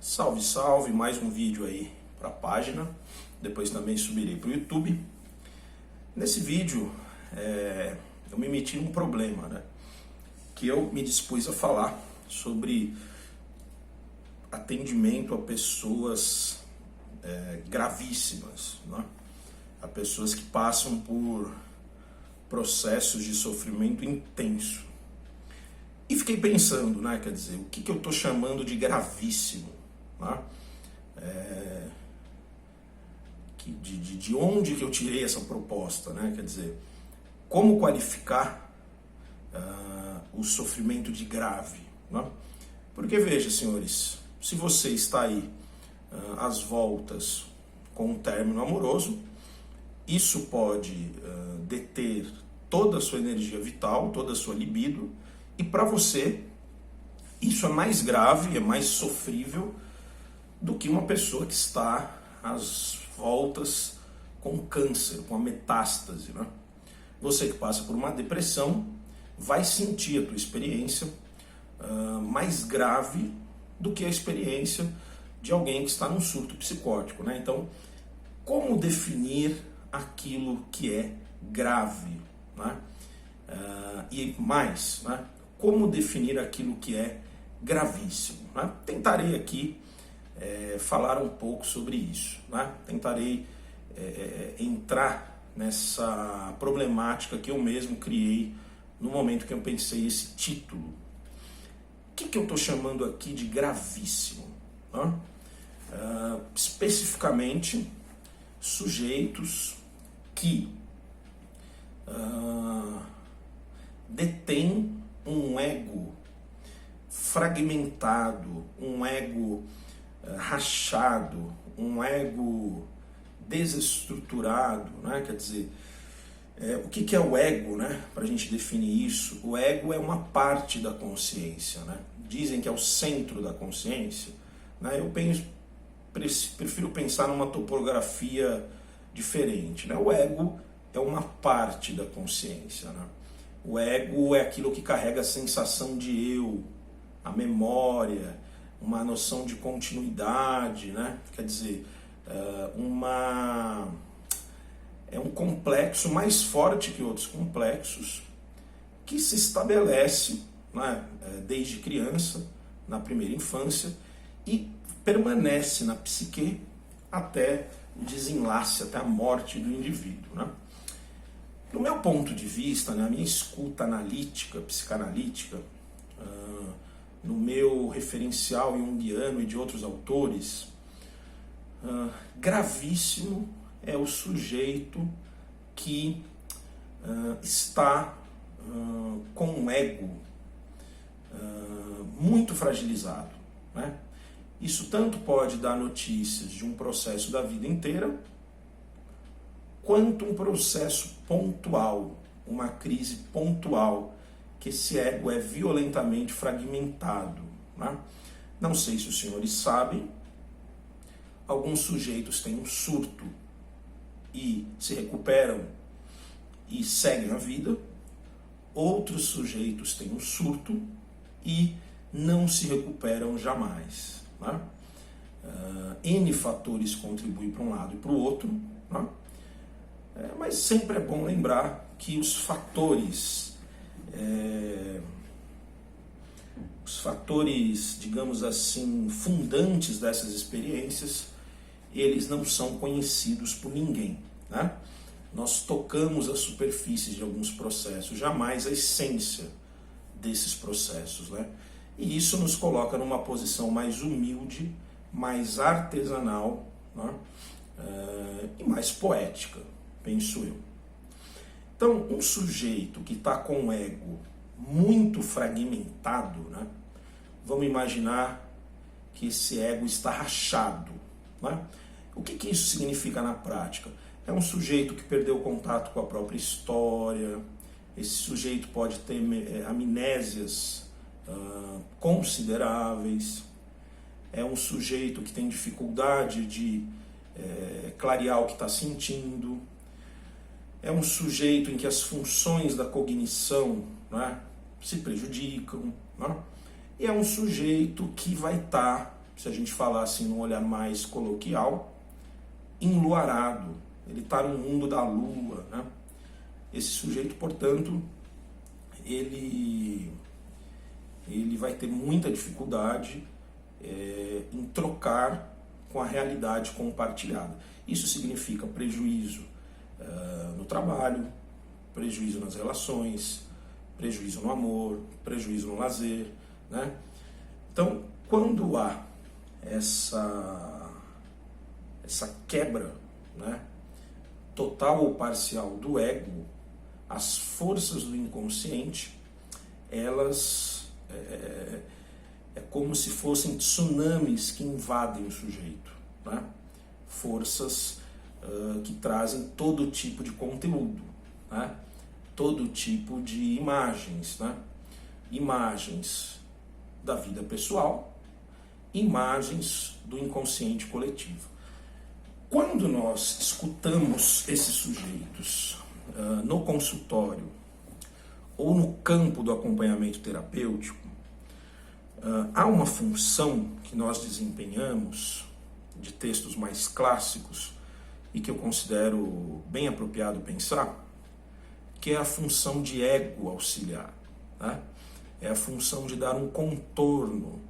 Salve, salve, mais um vídeo aí para a página, depois também subirei para o YouTube. Nesse vídeo eu me meti num problema, né? Que eu me dispus a falar sobre atendimento a pessoas gravíssimas, né? A pessoas que passam por processos de sofrimento intenso. E fiquei pensando, né, quer dizer, o que eu estou chamando de gravíssimo? Né? De onde que eu tirei essa proposta? Né? Quer dizer, como qualificar o sofrimento de grave? Né? Porque veja, senhores, se você está aí às voltas com um término amoroso, isso pode deter toda a sua energia vital, toda a sua libido, e para você isso é mais grave, é mais sofrível do que uma pessoa que está às voltas com câncer, com a metástase, né? Você que passa por uma depressão vai sentir a tua experiência mais grave do que a experiência de alguém que está num surto psicótico, né? Então, como definir aquilo que é grave, né? E mais, né? Como definir aquilo que é gravíssimo, né? Tentarei aqui falar um pouco sobre isso, né? Tentarei entrar nessa problemática que eu mesmo criei no momento que eu pensei esse título. O que eu estou chamando aqui de gravíssimo? Né? Especificamente, sujeitos que detêm um ego fragmentado, um ego rachado, um ego desestruturado, né? Quer dizer, o que é o ego, né? Para a gente definir isso, o ego é uma parte da consciência, né? Dizem que é o centro da consciência, né? Eu prefiro pensar numa topografia diferente, né? O ego é uma parte da consciência, né? O ego é aquilo que carrega a sensação de eu, a memória, uma noção de continuidade, né? Quer dizer, é um complexo mais forte que outros complexos que se estabelece, né, desde criança, na primeira infância, e permanece na psique até o desenlace, até a morte do indivíduo, né? Do meu ponto de vista, na minha escuta analítica, psicanalítica, no meu referencial junguiano e de outros autores, gravíssimo é o sujeito que está com um ego muito fragilizado, né? Isso tanto pode dar notícias de um processo da vida inteira, quanto um processo pontual, uma crise pontual, que esse ego é violentamente fragmentado, né? Não sei se os senhores sabem, alguns sujeitos têm um surto e se recuperam e seguem a vida, outros sujeitos têm um surto e não se recuperam jamais, né? N fatores contribuem para um lado e para o outro, né? Mas sempre é bom lembrar que os fatores, digamos assim, fundantes dessas experiências, eles não são conhecidos por ninguém, né? Nós tocamos a superfície de alguns processos, jamais a essência desses processos, né? E isso nos coloca numa posição mais humilde, mais artesanal, né? E mais poética, penso eu. Então, um sujeito que está com o ego muito fragmentado, né? Vamos imaginar que esse ego está rachado, né? O que isso significa na prática? É um sujeito que perdeu contato com a própria história, esse sujeito pode ter amnésias consideráveis, é um sujeito que tem dificuldade de clarear o que está sentindo, é um sujeito em que as funções da cognição, né, se prejudicam, né? E é um sujeito que vai estar se a gente falar assim num olhar mais coloquial, enluarado, ele está no mundo da lua, né? Esse sujeito, portanto, ele vai ter muita dificuldade em trocar com a realidade compartilhada. Isso significa prejuízo no trabalho, prejuízo nas relações, prejuízo no amor, prejuízo no lazer, né? Então, quando há essa quebra, né, total ou parcial do ego, as forças do inconsciente, elas é como se fossem tsunamis que invadem o sujeito, né? Forças que trazem todo tipo de conteúdo, né? Todo tipo de imagens, né? Imagens da vida pessoal, imagens do inconsciente coletivo. Quando nós escutamos esses sujeitos no consultório ou no campo do acompanhamento terapêutico, há uma função que nós desempenhamos de textos mais clássicos e que eu considero bem apropriado pensar, que é a função de ego auxiliar, né? É a função de dar um contorno,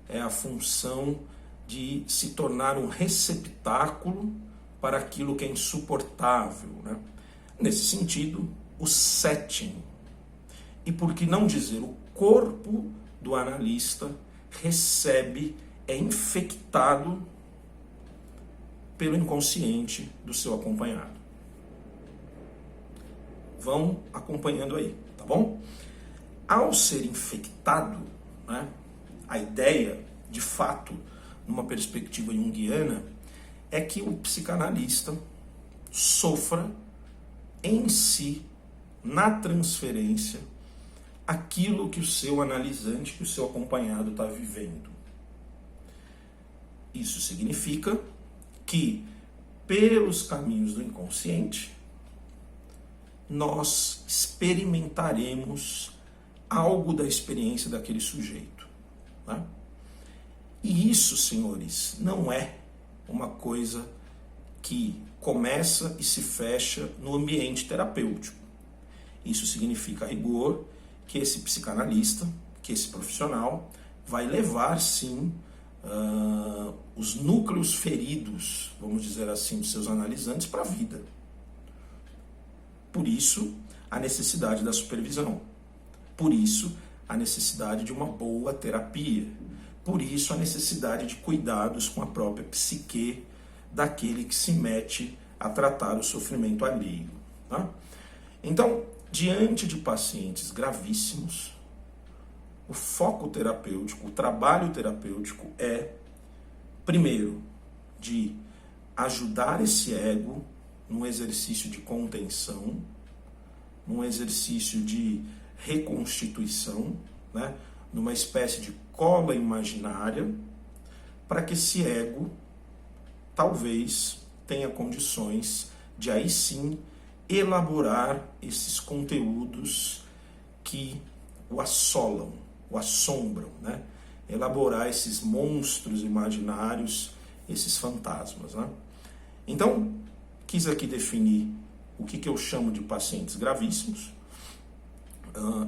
é a função de se tornar um receptáculo para aquilo que é insuportável, né? Nesse sentido, o setting, e por que não dizer o corpo do analista, recebe, é infectado pelo inconsciente do seu acompanhado. Vão acompanhando aí, tá bom? Ao ser infectado, né, a ideia, de fato, numa perspectiva junguiana, é que o psicanalista sofra em si, na transferência, aquilo que o seu analisante, que o seu acompanhado está vivendo. Isso significa que, pelos caminhos do inconsciente, nós experimentaremos algo da experiência daquele sujeito, né? E isso, senhores, não é uma coisa que começa e se fecha no ambiente terapêutico. Isso significa, a rigor, que esse psicanalista, que esse profissional, vai levar, sim, os núcleos feridos, vamos dizer assim, dos seus analisantes para a vida. Por isso, a necessidade da supervisão. Por isso, a necessidade de uma boa terapia. Por isso, a necessidade de cuidados com a própria psique daquele que se mete a tratar o sofrimento alheio, tá? Então, diante de pacientes gravíssimos, o foco terapêutico, o trabalho terapêutico é, primeiro, de ajudar esse ego num exercício de contenção, num exercício de reconstituição, né, numa espécie de cola imaginária, para que esse ego talvez tenha condições de aí sim elaborar esses conteúdos que o assolam, o assombram, né? Elaborar esses monstros imaginários, esses fantasmas, né? Então, quis aqui definir o que eu chamo de pacientes gravíssimos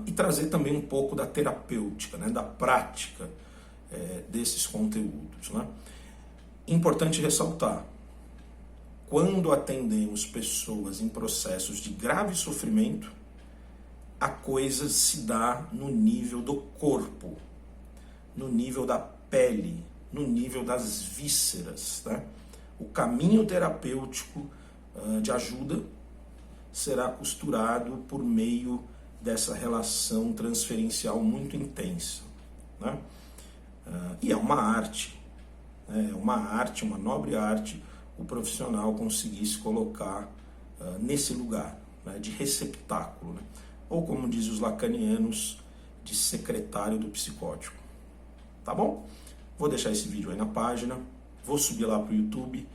e trazer também um pouco da terapêutica, né? Da prática desses conteúdos, né? Importante ressaltar, quando atendemos pessoas em processos de grave sofrimento, a coisa se dá no nível do corpo, no nível da pele, no nível das vísceras, né? O caminho terapêutico de ajuda será costurado por meio dessa relação transferencial muito intensa, né? E é uma arte, né? É uma arte, uma nobre arte, o profissional conseguir se colocar nesse lugar, né, de receptáculo, né? Ou como dizem os lacanianos, de secretário do psicótico. Tá bom? Vou deixar esse vídeo aí na página, vou subir lá para o YouTube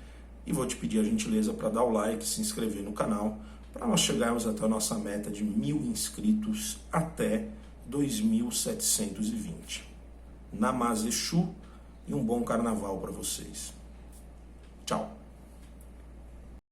e vou te pedir a gentileza para dar o like, se inscrever no canal, para nós chegarmos até a nossa meta de 1000 inscritos até 2720. Namazê Shu, e um bom carnaval para vocês.